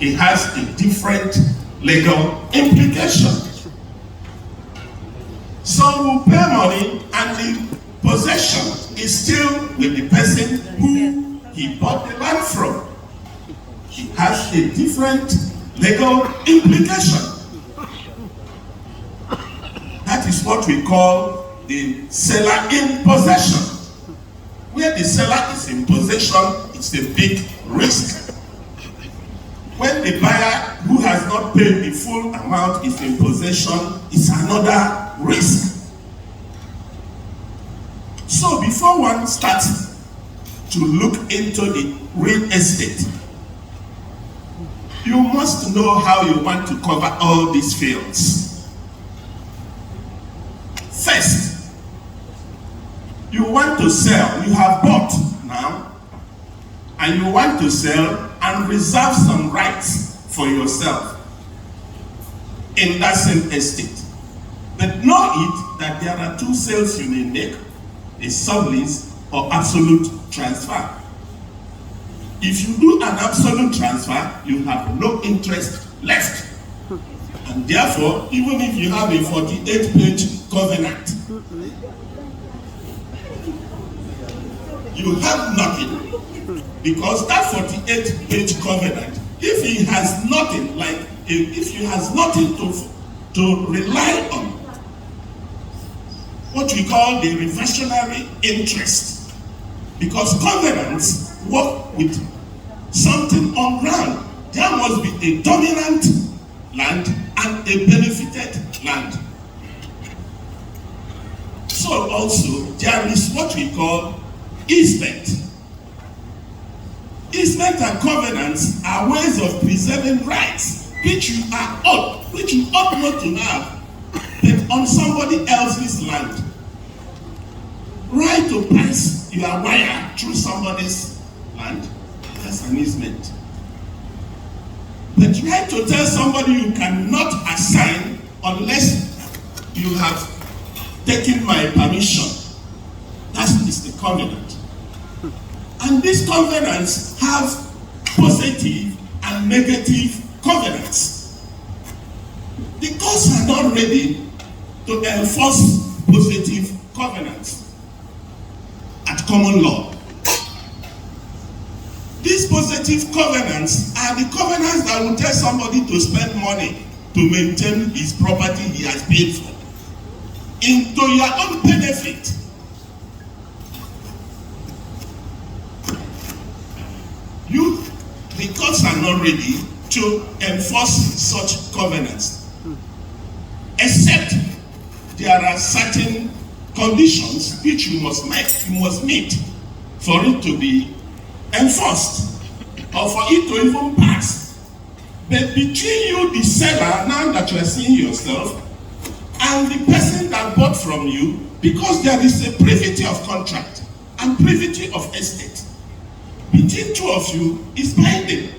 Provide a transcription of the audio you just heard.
it has a different legal implication. Some will pay money and the possession is still with the person who he bought the land from. It has a different legal implication. That is what we call the seller in possession. Where the seller is in possession, it's a big risk. When the buyer who has not paid the full amount is in possession, it's another risk. So before one starts to look into the real estate, you must know how you want to cover all these fields. First, you want to sell. You have bought now, and you want to sell and reserve some rights for yourself in that same estate. But know it that there are two sales you may make, a sublease or absolute transfer. If you do an absolute transfer, you have no interest left. And therefore, even if you have a 48-page covenant, you have nothing. Because that 48-page covenant, if he has nothing, if he has nothing to rely on, what we call the reversionary interest, because covenants work with something on ground. There must be a dominant land and a benefited land. So also, there is what we call easement. Easement and covenants are ways of preserving rights which you ought not to have, but on somebody else's land. Right to pass your wire through somebody's land, that's an easement. But right to tell somebody you cannot assign unless you have taken my permission, that is the covenant. And these covenants have positive and negative covenants. The courts are not ready to enforce positive covenants at common law. These positive covenants are the covenants that will tell somebody to spend money to maintain his property he has paid for into your own benefit. The courts are not ready to enforce such covenants, except there are certain conditions which you must meet for it to be enforced or for it to even pass. But between you, the seller, now that you are seeing yourself, and the person that bought from you, because there is a privity of contract and privity of estate, between two of you is binding.